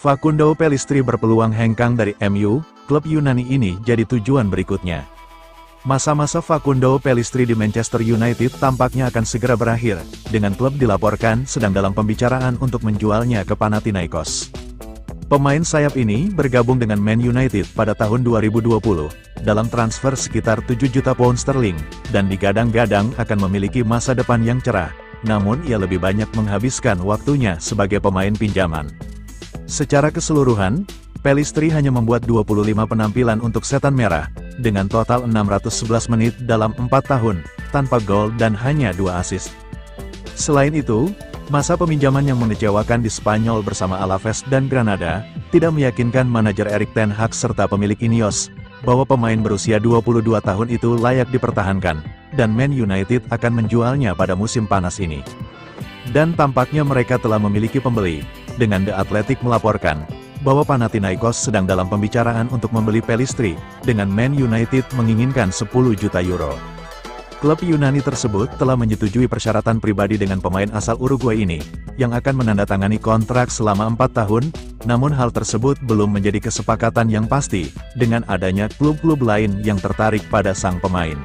Facundo Pellistri berpeluang hengkang dari MU, klub Yunani ini jadi tujuan berikutnya. Masa-masa Facundo Pellistri di Manchester United tampaknya akan segera berakhir, dengan klub dilaporkan sedang dalam pembicaraan untuk menjualnya ke Panathinaikos. Pemain sayap ini bergabung dengan Man United pada tahun 2020, dalam transfer sekitar 7 juta pound sterling, dan digadang-gadang akan memiliki masa depan yang cerah, namun ia lebih banyak menghabiskan waktunya sebagai pemain pinjaman. Secara keseluruhan, Pellistri hanya membuat 25 penampilan untuk Setan Merah, dengan total 611 menit dalam 4 tahun, tanpa gol dan hanya 2 assist. Selain itu, masa peminjaman yang mengecewakan di Spanyol bersama Alaves dan Granada, tidak meyakinkan manajer Erik ten Hag serta pemilik Ineos, bahwa pemain berusia 22 tahun itu layak dipertahankan, dan Man United akan menjualnya pada musim panas ini. Dan tampaknya mereka telah memiliki pembeli, dengan The Athletic melaporkan, bahwa Panathinaikos sedang dalam pembicaraan untuk membeli Pellistri, dengan Man United menginginkan 10 juta euro. Klub Yunani tersebut telah menyetujui persyaratan pribadi dengan pemain asal Uruguay ini, yang akan menandatangani kontrak selama 4 tahun, namun hal tersebut belum menjadi kesepakatan yang pasti, dengan adanya klub-klub lain yang tertarik pada sang pemain.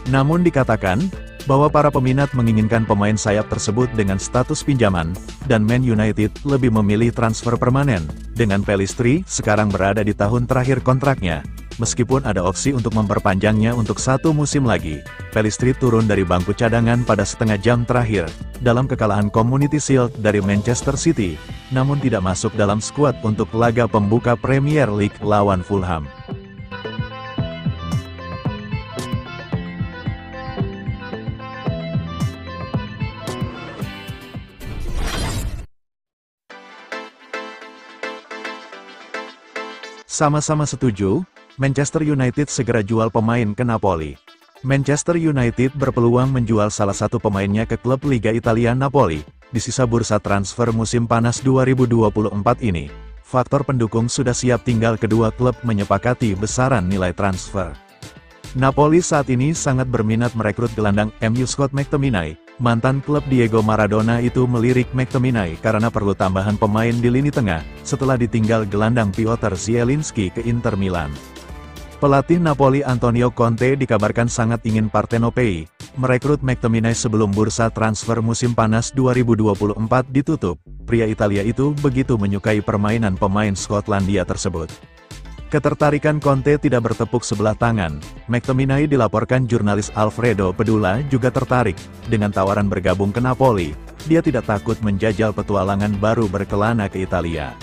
Namun dikatakan, bahwa para peminat menginginkan pemain sayap tersebut dengan status pinjaman, dan Man United lebih memilih transfer permanen, dengan Pellistri sekarang berada di tahun terakhir kontraknya. Meskipun ada opsi untuk memperpanjangnya untuk 1 musim lagi, Pellistri turun dari bangku cadangan pada setengah jam terakhir, dalam kekalahan Community Shield dari Manchester City, namun tidak masuk dalam skuad untuk laga pembuka Premier League lawan Fulham. Sama-sama setuju, Manchester United segera jual pemain ke Napoli. Manchester United berpeluang menjual salah satu pemainnya ke klub Liga Italia Napoli, di sisa bursa transfer musim panas 2024 ini. Faktor pendukung sudah siap, tinggal kedua klub menyepakati besaran nilai transfer. Napoli saat ini sangat berminat merekrut gelandang MU Scott McTominay. Mantan klub Diego Maradona itu melirik McTominay karena perlu tambahan pemain di lini tengah, setelah ditinggal gelandang Piotr Zielinski ke Inter Milan. Pelatih Napoli Antonio Conte dikabarkan sangat ingin Partenopei merekrut McTominay sebelum bursa transfer musim panas 2024 ditutup. Pria Italia itu begitu menyukai permainan pemain Skotlandia tersebut. Ketertarikan Conte tidak bertepuk sebelah tangan. McTominay dilaporkan jurnalis Alfredo Pedula juga tertarik, dengan tawaran bergabung ke Napoli. Dia tidak takut menjajal petualangan baru berkelana ke Italia.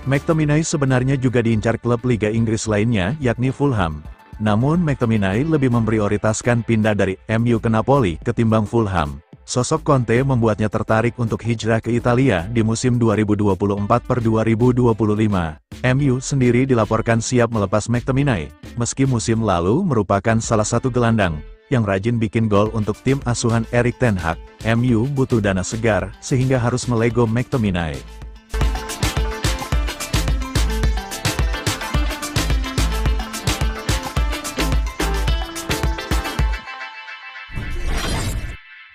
McTominay sebenarnya juga diincar klub Liga Inggris lainnya, yakni Fulham. Namun McTominay lebih memprioritaskan pindah dari MU ke Napoli ketimbang Fulham. Sosok Conte membuatnya tertarik untuk hijrah ke Italia di musim 2024-2025. MU sendiri dilaporkan siap melepas McTominay, meski musim lalu merupakan salah satu gelandang yang rajin bikin gol untuk tim asuhan Erik ten Hag. MU butuh dana segar, sehingga harus melego McTominay.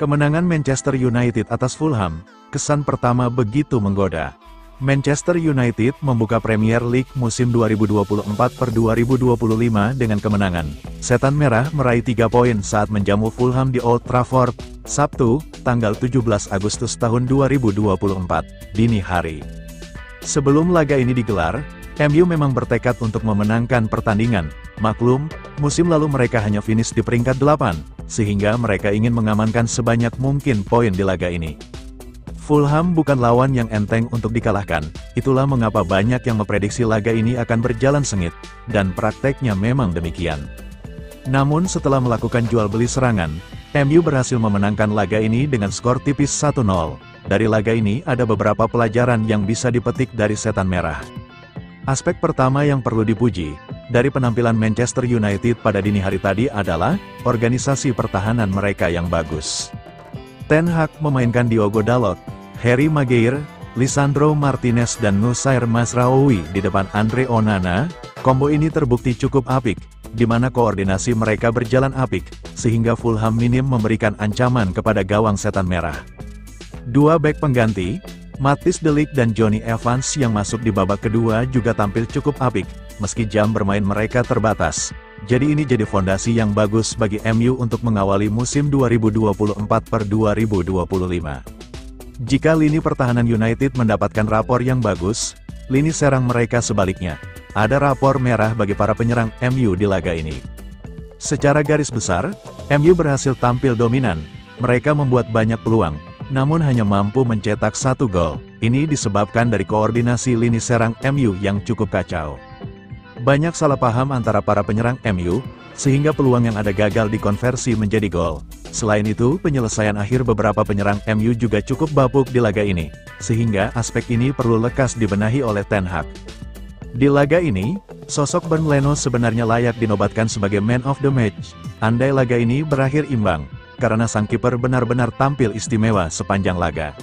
Kemenangan Manchester United atas Fulham, kesan pertama begitu menggoda. Manchester United membuka Premier League musim 2024-2025 dengan kemenangan. Setan Merah meraih 3 poin saat menjamu Fulham di Old Trafford, Sabtu, tanggal 17 Agustus tahun 2024, dini hari. Sebelum laga ini digelar, MU memang bertekad untuk memenangkan pertandingan. Maklum, musim lalu mereka hanya finish di peringkat 8, sehingga mereka ingin mengamankan sebanyak mungkin poin di laga ini. Fulham bukan lawan yang enteng untuk dikalahkan, itulah mengapa banyak yang memprediksi laga ini akan berjalan sengit, dan prakteknya memang demikian. Namun setelah melakukan jual beli serangan, MU berhasil memenangkan laga ini dengan skor tipis 1-0. Dari laga ini ada beberapa pelajaran yang bisa dipetik dari Setan Merah. Aspek pertama yang perlu dipuji dari penampilan Manchester United pada dini hari tadi adalah organisasi pertahanan mereka yang bagus. Ten Hag memainkan Diogo Dalot, Harry Maguire, Lisandro Martinez dan Noussair Mazraoui di depan Andre Onana. Kombo ini terbukti cukup apik, di mana koordinasi mereka berjalan apik, sehingga Fulham minim memberikan ancaman kepada gawang Setan Merah. Dua bek pengganti, Matthijs de Ligt dan Jonny Evans yang masuk di babak kedua juga tampil cukup apik, meski jam bermain mereka terbatas. Jadi ini jadi fondasi yang bagus bagi MU untuk mengawali musim 2024-2025. Jika lini pertahanan United mendapatkan rapor yang bagus, lini serang mereka sebaliknya. Ada rapor merah bagi para penyerang MU di laga ini. Secara garis besar, MU berhasil tampil dominan. Mereka membuat banyak peluang, namun hanya mampu mencetak 1 gol. Ini disebabkan dari koordinasi lini serang MU yang cukup kacau. Banyak salah paham antara para penyerang MU, sehingga peluang yang ada gagal dikonversi menjadi gol. Selain itu, penyelesaian akhir beberapa penyerang MU juga cukup bapuk di laga ini, sehingga aspek ini perlu lekas dibenahi oleh Ten Hag. Di laga ini, sosok Bernd Leno sebenarnya layak dinobatkan sebagai man of the match, andai laga ini berakhir imbang, karena sang kiper benar-benar tampil istimewa sepanjang laga.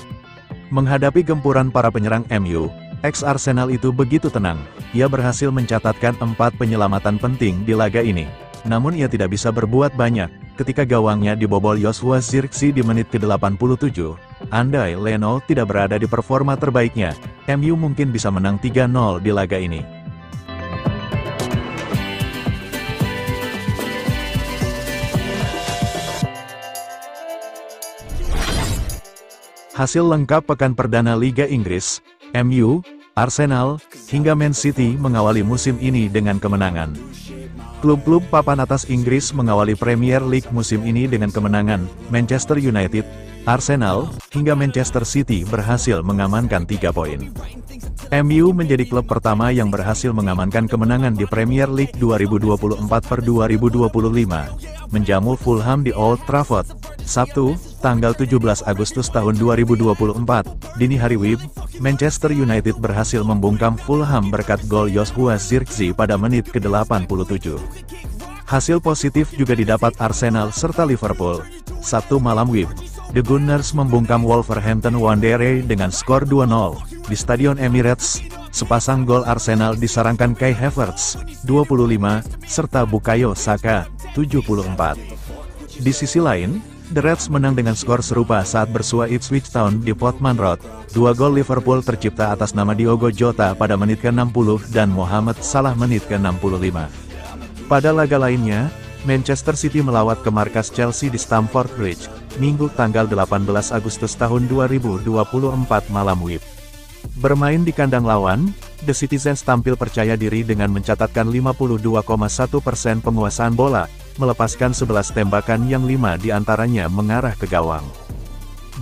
Menghadapi gempuran para penyerang MU, ex-Arsenal itu begitu tenang. Ia berhasil mencatatkan 4 penyelamatan penting di laga ini. Namun ia tidak bisa berbuat banyak, ketika gawangnya dibobol Joshua Zirkzee di menit ke-87. Andai Leno tidak berada di performa terbaiknya, MU mungkin bisa menang 3-0 di laga ini. Hasil lengkap pekan perdana Liga Inggris, MU, Arsenal, hingga Man City mengawali musim ini dengan kemenangan. Klub-klub papan atas Inggris mengawali Premier League musim ini dengan kemenangan. Manchester United, Arsenal, hingga Manchester City berhasil mengamankan 3 poin. MU menjadi klub pertama yang berhasil mengamankan kemenangan di Premier League 2024-2025, menjamu Fulham di Old Trafford, Sabtu, tanggal 17 Agustus tahun 2024, dini hari WIB, Manchester United berhasil membungkam Fulham berkat gol Joshua Zirkzee pada menit ke-87. Hasil positif juga didapat Arsenal serta Liverpool. Sabtu malam WIB, The Gunners membungkam Wolverhampton Wanderers dengan skor 2-0 di Stadion Emirates. Sepasang gol Arsenal disarangkan Kai Havertz, 25, serta Bukayo Saka, 74. Di sisi lain, The Reds menang dengan skor serupa saat bersua Ipswich Town di Portman Road. 2 gol Liverpool tercipta atas nama Diogo Jota pada menit ke-60 dan Mohamed Salah menit ke-65. Pada laga lainnya, Manchester City melawat ke markas Chelsea di Stamford Bridge, Minggu tanggal 18 Agustus tahun 2024 malam WIB. Bermain di kandang lawan, The Citizens tampil percaya diri dengan mencatatkan 52,1% penguasaan bola, melepaskan 11 tembakan yang 5 diantaranya mengarah ke gawang.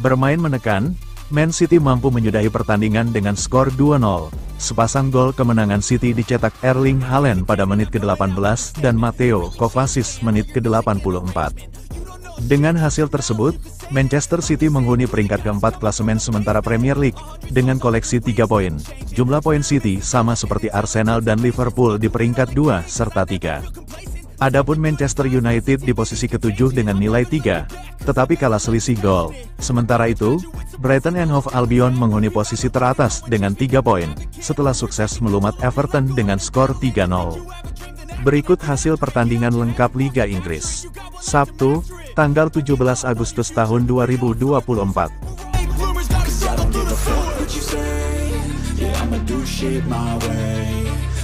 Bermain menekan, Man City mampu menyudahi pertandingan dengan skor 2-0. Sepasang gol kemenangan City dicetak Erling Haaland pada menit ke-18 dan Mateo Kovacic menit ke-84. Dengan hasil tersebut, Manchester City menghuni peringkat keempat klasemen sementara Premier League, dengan koleksi 3 poin. Jumlah poin City sama seperti Arsenal dan Liverpool di peringkat 2 serta 3. Adapun Manchester United di posisi ke-7 dengan nilai 3, tetapi kalah selisih gol. Sementara itu, Brighton and Hove Albion menghuni posisi teratas dengan 3 poin, setelah sukses melumat Everton dengan skor 3-0. Berikut hasil pertandingan lengkap Liga Inggris. Sabtu, tanggal 17 Agustus tahun 2024.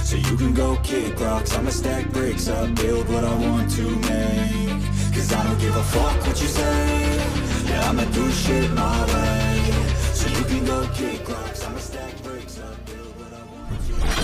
So you can go kick rocks, I'ma stack bricks up, build what I want to make. Cause I don't give a fuck what you say, yeah, I'ma do shit my way. So you can go kick rocks, I'ma stack bricks up, build what I want to make.